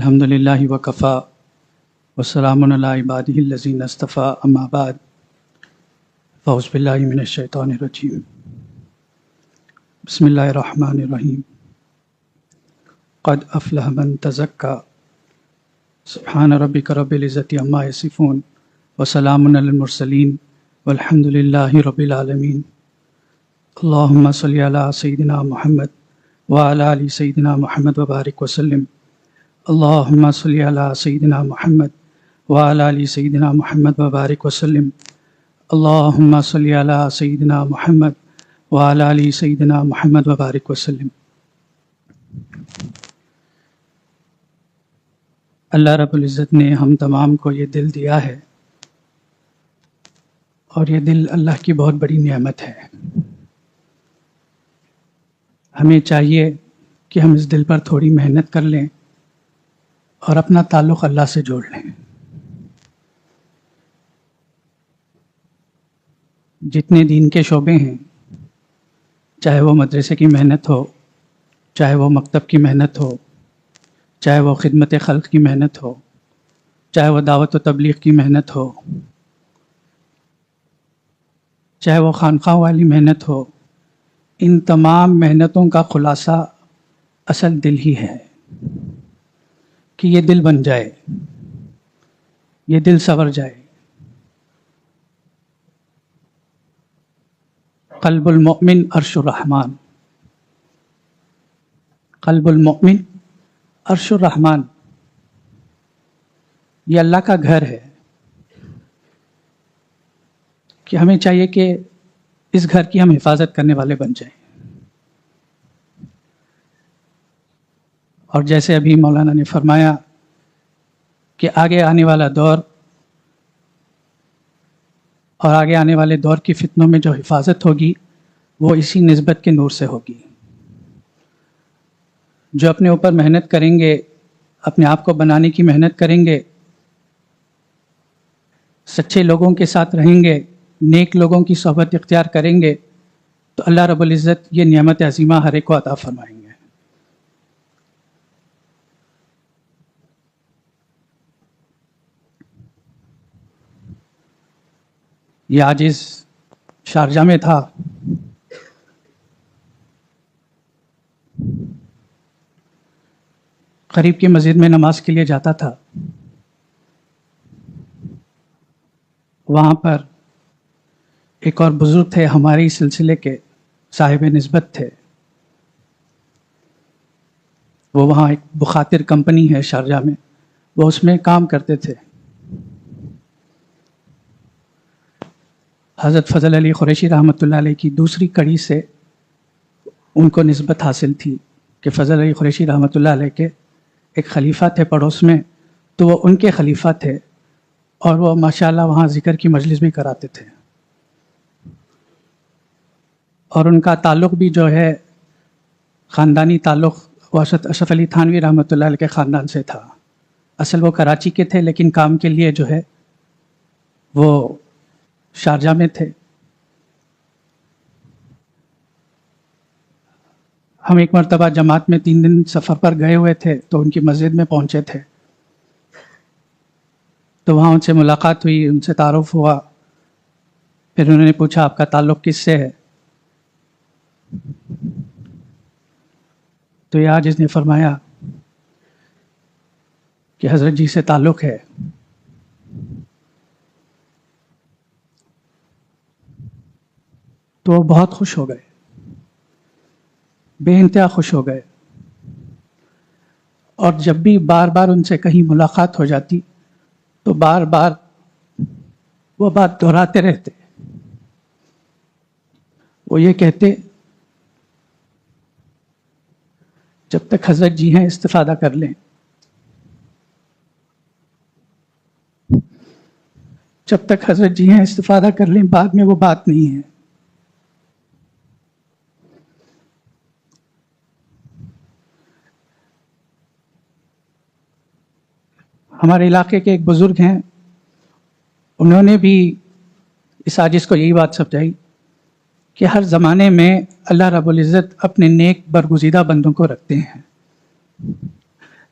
الحمد للہ وکفا وسلام علی عبادہ الذین اصطفیٰ اما بعد فاعوذ باللہ من الشیطان الرجیم بسم اللہ الرحمن الرحیم قد افلح من تزکا سبحان ربک رب العزۃ عما یصفون وسلام علی المرسلین والحمد للہ رب العالمین اللہم صلی علی سیدنا محمد وعلی آل سیدنا محمد وبارک وسلم اللہم صلی علی سیدنا محمد وعلی آل سیدنا محمد وبارک وسلم اللہم صلی علی سیدنا محمد وعلی آل سیدنا محمد وبارک وسلم۔ اللہ رب العزت نے ہم تمام کو یہ دل دیا ہے اور یہ دل اللہ کی بہت بڑی نعمت ہے۔ ہمیں چاہیے کہ ہم اس دل پر تھوڑی محنت کر لیں اور اپنا تعلق اللہ سے جوڑ لیں۔ جتنے دین کے شعبے ہیں، چاہے وہ مدرسے کی محنت ہو، چاہے وہ مکتب کی محنت ہو، چاہے وہ خدمت خلق کی محنت ہو، چاہے وہ دعوت و تبلیغ کی محنت ہو، چاہے وہ خانقاہ والی محنت ہو، ان تمام محنتوں کا خلاصہ اصل دل ہی ہے کہ یہ دل بن جائے، یہ دل سنور جائے۔ قلب المؤمن عرش الرحمن، قلب المؤمن عرش الرحمن، یہ اللہ کا گھر ہے کہ ہمیں چاہیے کہ اس گھر کی ہم حفاظت کرنے والے بن جائیں۔ اور جیسے ابھی مولانا نے فرمایا کہ آگے آنے والا دور اور آگے آنے والے دور کی فتنوں میں جو حفاظت ہوگی وہ اسی نسبت کے نور سے ہوگی۔ جو اپنے اوپر محنت کریں گے، اپنے آپ کو بنانے کی محنت کریں گے، سچے لوگوں کے ساتھ رہیں گے، نیک لوگوں کی صحبت اختیار کریں گے، تو اللہ رب العزت یہ نعمت عظیمہ ہر ایک کو عطا فرمائیں گے۔ یہ عاجز شارجہ میں تھا، قریب کی مسجد میں نماز کے لیے جاتا تھا۔ وہاں پر ایک اور بزرگ تھے، ہمارے سلسلے کے صاحب نسبت تھے۔ وہ وہاں ایک بخاتر کمپنی ہے شارجہ میں، وہ اس میں کام کرتے تھے۔ حضرت فضل علی قریشی رحمۃ اللہ علیہ کی دوسری کڑی سے ان کو نسبت حاصل تھی کہ فضل علی قریشی رحمۃ اللہ علیہ کے ایک خلیفہ تھے پڑوس میں، تو وہ ان کے خلیفہ تھے اور وہ ماشاءاللہ وہاں ذکر کی مجلس بھی کراتے تھے۔ اور ان کا تعلق بھی جو ہے خاندانی تعلق واسط اشرف علی تھانوی رحمۃ اللہ علیہ کے خاندان سے تھا۔ اصل وہ کراچی کے تھے لیکن کام کے لیے جو ہے وہ شارجہ میں تھے۔ ہم ایک مرتبہ جماعت میں 3 دن سفر پر گئے ہوئے تھے تو ان کی مسجد میں پہنچے تھے، تو وہاں ان سے ملاقات ہوئی، ان سے تعارف ہوا۔ پھر انہوں نے پوچھا آپ کا تعلق کس سے ہے؟ تو یہ عاجز نے فرمایا کہ حضرت جی سے تعلق ہے۔ تو وہ بہت خوش ہو گئے، بے انتہا خوش ہو گئے، اور جب بھی بار بار ان سے کہیں ملاقات ہو جاتی تو بار بار وہ بات دہراتے رہتے۔ وہ یہ کہتے جب تک حضرت جی ہیں استفادہ کر لیں، جب تک حضرت جی ہیں استفادہ کر لیں، بعد میں وہ بات نہیں ہے۔ ہمارے علاقے کے ایک بزرگ ہیں، انہوں نے بھی اس عاجز کو یہی بات سمجھائی کہ ہر زمانے میں اللہ رب العزت اپنے نیک برگزیدہ بندوں کو رکھتے ہیں۔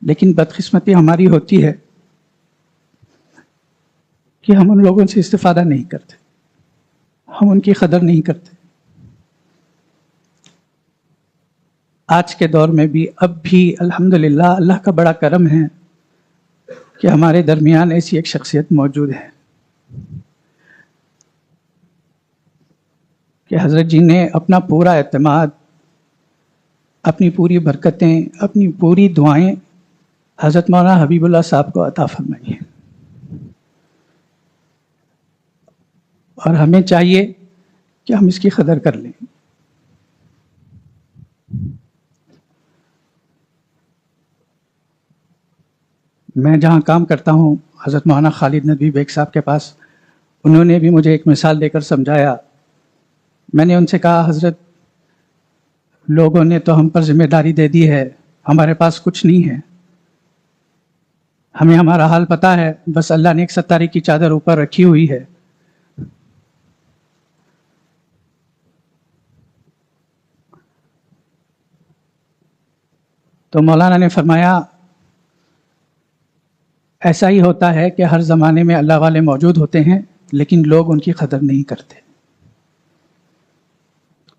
لیکن بدقسمتی ہماری ہوتی ہے کہ ہم ان لوگوں سے استفادہ نہیں کرتے، ہم ان کی قدر نہیں کرتے۔ آج کے دور میں بھی اب بھی الحمدللہ اللہ کا بڑا کرم ہے کہ ہمارے درمیان ایسی ایک شخصیت موجود ہے کہ حضرت جی نے اپنا پورا اعتماد، اپنی پوری برکتیں، اپنی پوری دعائیں حضرت مولانا حبیب اللہ صاحب کو عطا فرمائی ہیں، اور ہمیں چاہیے کہ ہم اس کی قدر کر لیں۔ میں جہاں کام کرتا ہوں حضرت مولانا خالد ندوی بیگ صاحب کے پاس، انہوں نے بھی مجھے ایک مثال دے کر سمجھایا۔ میں نے ان سے کہا حضرت لوگوں نے تو ہم پر ذمہ داری دے دی ہے، ہمارے پاس کچھ نہیں ہے، ہمیں ہمارا حال پتہ ہے، بس اللہ نے ایک ستاری کی چادر اوپر رکھی ہوئی ہے۔ تو مولانا نے فرمایا ایسا ہی ہوتا ہے کہ ہر زمانے میں اللہ والے موجود ہوتے ہیں لیکن لوگ ان کی قدر نہیں کرتے۔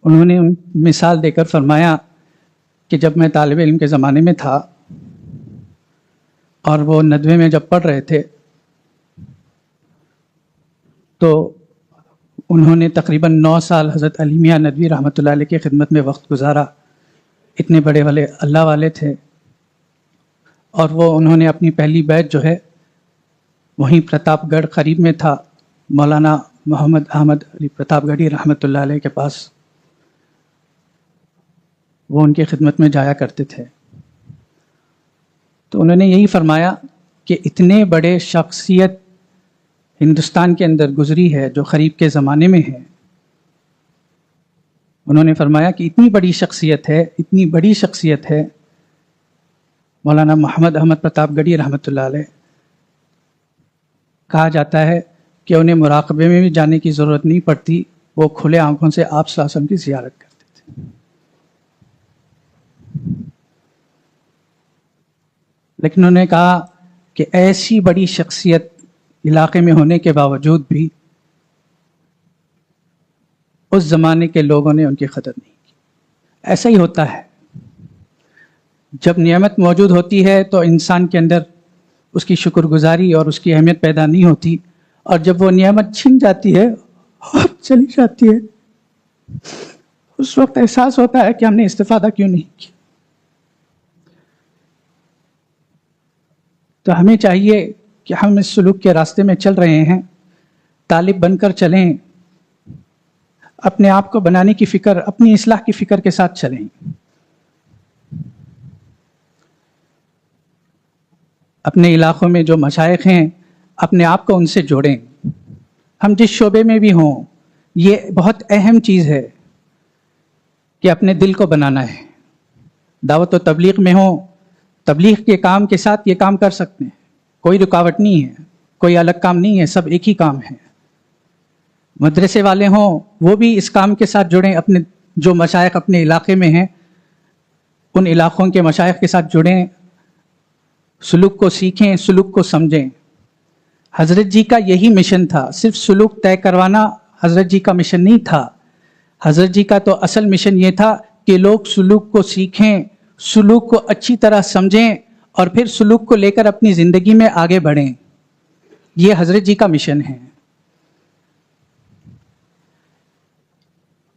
انہوں نے مثال دے کر فرمایا کہ جب میں طالب علم کے زمانے میں تھا اور وہ ندوے میں جب پڑھ رہے تھے تو انہوں نے تقریباً 9 سال حضرت علی میاں ندوی رحمۃ اللہ علیہ کی خدمت میں وقت گزارا۔ اتنے بڑے والے اللہ والے تھے، اور وہ انہوں نے اپنی پہلی بیعت جو ہے وہیں پرتاپ گڑھ قریب میں تھا، مولانا محمد احمد علی پرتاپ گڑھی رحمۃ اللہ علیہ کے پاس، وہ ان کی خدمت میں جایا کرتے تھے۔ تو انہوں نے یہی فرمایا کہ اتنے بڑے شخصیت ہندوستان کے اندر گزری ہے جو قریب کے زمانے میں ہے۔ انہوں نے فرمایا کہ اتنی بڑی شخصیت ہے مولانا محمد احمد پرتاپ گڑھی رحمۃ اللہ علیہ، کہا جاتا ہے کہ انہیں مراقبے میں بھی جانے کی ضرورت نہیں پڑتی، وہ کھلے آنکھوں سے آپ صلی اللہ علیہ وسلم کی زیارت کرتے تھے۔ لیکن انہوں نے کہا کہ ایسی بڑی شخصیت علاقے میں ہونے کے باوجود بھی اس زمانے کے لوگوں نے ان کی قدر نہیں کی۔ ایسا ہی ہوتا ہے، جب نعمت موجود ہوتی ہے تو انسان کے اندر اس کی شکر گزاری اور اس کی اہمیت پیدا نہیں ہوتی، اور جب وہ نعمت چھن جاتی ہے اور چلی جاتی ہے اس وقت احساس ہوتا ہے کہ ہم نے استفادہ کیوں نہیں کیا۔ تو ہمیں چاہیے کہ ہم اس سلوک کے راستے میں چل رہے ہیں، طالب بن کر چلیں، اپنے آپ کو بنانے کی فکر، اپنی اصلاح کی فکر کے ساتھ چلیں۔ اپنے علاقوں میں جو مشائخ ہیں اپنے آپ کو ان سے جوڑیں، ہم جس شعبے میں بھی ہوں، یہ بہت اہم چیز ہے کہ اپنے دل کو بنانا ہے۔ دعوت و تبلیغ میں ہوں، تبلیغ کے کام کے ساتھ یہ کام کر سکتے ہیں، کوئی رکاوٹ نہیں ہے، کوئی الگ کام نہیں ہے، سب ایک ہی کام ہے۔ مدرسے والے ہوں وہ بھی اس کام کے ساتھ جڑیں، اپنے جو مشائخ اپنے علاقے میں ہیں ان علاقوں کے مشائخ کے ساتھ جڑیں، سلوک کو سیکھیں، سلوک کو سمجھیں۔ حضرت جی کا یہی مشن تھا، صرف سلوک طے کروانا حضرت جی کا مشن نہیں تھا۔ حضرت جی کا تو اصل مشن یہ تھا کہ لوگ سلوک کو سیکھیں، سلوک کو اچھی طرح سمجھیں اور پھر سلوک کو لے کر اپنی زندگی میں آگے بڑھیں۔ یہ حضرت جی کا مشن ہے۔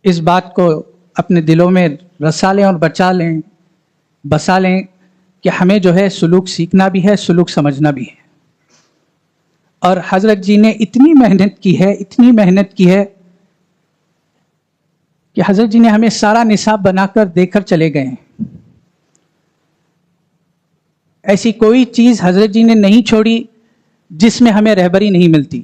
اس بات کو اپنے دلوں میں رسا لیں اور بسا لیں کہ ہمیں جو ہے سلوک سیکھنا بھی ہے، سلوک سمجھنا بھی ہے۔ اور حضرت جی نے اتنی محنت کی ہے کہ حضرت جی نے ہمیں سارا نصاب بنا کر دے کر چلے گئے ہیں۔ ایسی کوئی چیز حضرت جی نے نہیں چھوڑی جس میں ہمیں رہبری نہیں ملتی۔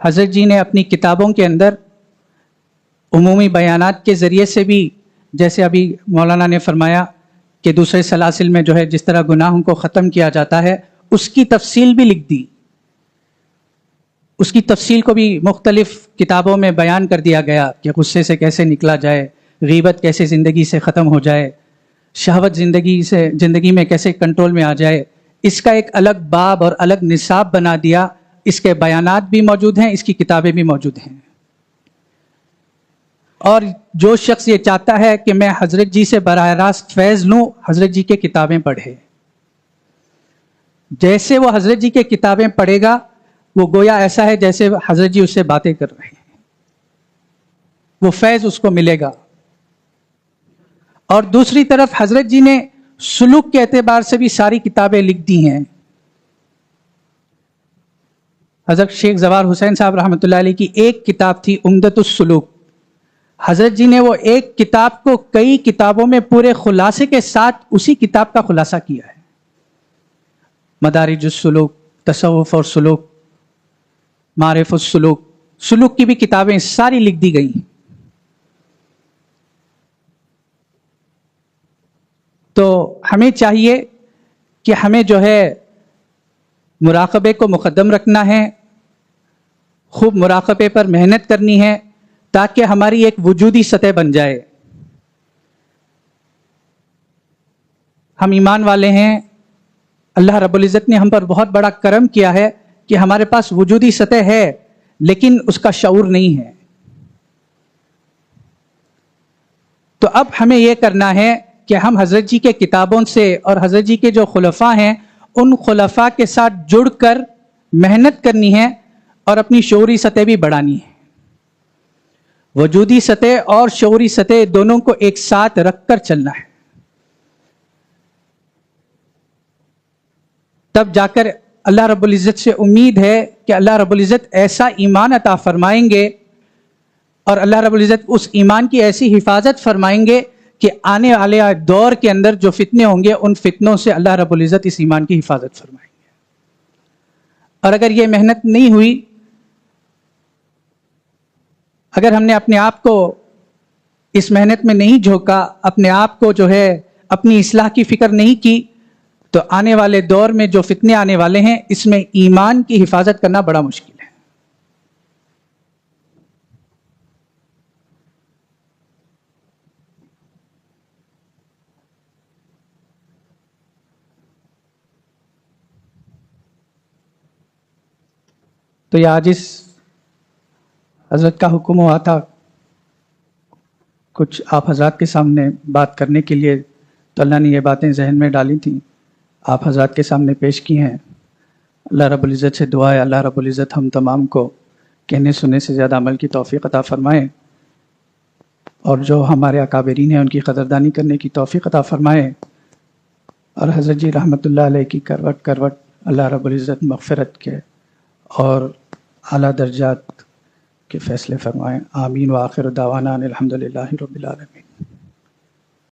حضرت جی نے اپنی کتابوں کے اندر عمومی بیانات کے ذریعے سے بھی، جیسے ابھی مولانا نے فرمایا کہ دوسرے سلاسل میں جو ہے جس طرح گناہوں کو ختم کیا جاتا ہے، اس کی تفصیل بھی لکھ دی، اس کی تفصیل کو بھی مختلف کتابوں میں بیان کر دیا گیا کہ غصے سے کیسے نکلا جائے، غیبت کیسے زندگی سے ختم ہو جائے، شہوت زندگی میں کیسے کنٹرول میں آ جائے، اس کا ایک الگ باب اور الگ نصاب بنا دیا. اس کے بیانات بھی موجود ہیں، اس کی کتابیں بھی موجود ہیں. اور جو شخص یہ چاہتا ہے کہ میں حضرت جی سے براہ راست فیض لوں، حضرت جی کے کتابیں پڑھے. جیسے وہ حضرت جی کے کتابیں پڑھے گا، وہ گویا ایسا ہے جیسے حضرت جی اس سے باتیں کر رہے ہیں، وہ فیض اس کو ملے گا. اور دوسری طرف حضرت جی نے سلوک کے اعتبار سے بھی ساری کتابیں لکھ دی ہیں. حضرت شیخ زوار حسین صاحب رحمۃ اللہ علیہ کی ایک کتاب تھی عمدۃ السلوک. حضرت جی نے وہ ایک کتاب کو کئی کتابوں میں پورے خلاصے کے ساتھ اسی کتاب کا خلاصہ کیا ہے. مدارج السلوک، تصوف اور سلوک، معرف السلوک، سلوک کی بھی کتابیں ساری لکھ دی گئی. تو ہمیں چاہیے کہ ہمیں جو ہے مراقبے کو مقدم رکھنا ہے، خوب مراقبے پر محنت کرنی ہے تاکہ ہماری ایک وجودی سطح بن جائے. ہم ایمان والے ہیں، اللہ رب العزت نے ہم پر بہت بڑا کرم کیا ہے کہ ہمارے پاس وجودی سطح ہے لیکن اس کا شعور نہیں ہے. تو اب ہمیں یہ کرنا ہے کہ ہم حضرت جی کے کتابوں سے اور حضرت جی کے جو خلفاء ہیں ان خلفاء کے ساتھ جڑ کر محنت کرنی ہے اور اپنی شعوری سطح بھی بڑھانی ہے. وجودی سطح اور شعوری سطح دونوں کو ایک ساتھ رکھ کر چلنا ہے. تب جا کر اللہ رب العزت سے امید ہے کہ اللہ رب العزت ایسا ایمان عطا فرمائیں گے اور اللہ رب العزت اس ایمان کی ایسی حفاظت فرمائیں گے کہ آنے والے دور کے اندر جو فتنے ہوں گے ان فتنوں سے اللہ رب العزت اس ایمان کی حفاظت فرمائیں گے. اور اگر یہ محنت نہیں ہوئی، اگر ہم نے اپنے آپ کو اس محنت میں نہیں جھونکا، اپنے آپ کو جو ہے اپنی اصلاح کی فکر نہیں کی، تو آنے والے دور میں جو فتنے آنے والے ہیں اس میں ایمان کی حفاظت کرنا بڑا مشکل ہے. تو یہ آج اس حضرت کا حکم ہوا تھا کچھ آپ حضرات کے سامنے بات کرنے کے لیے، تو اللہ نے یہ باتیں ذہن میں ڈالی تھیں، آپ حضرات کے سامنے پیش کی ہیں. اللہ رب العزت سے دعا ہے اللہ رب العزت ہم تمام کو کہنے سننے سے زیادہ عمل کی توفیق عطا فرمائے، اور جو ہمارے اکابرین ہیں ان کی قدردانی کرنے کی توفیق عطا فرمائے، اور حضرت جی رحمۃ اللہ علیہ کی کروٹ کروٹ اللہ رب العزت مغفرت کے اور اعلیٰ درجات کے فیصلے فرمائیں. آمین. وآخر دعوانا الحمدللہ رب العالمین.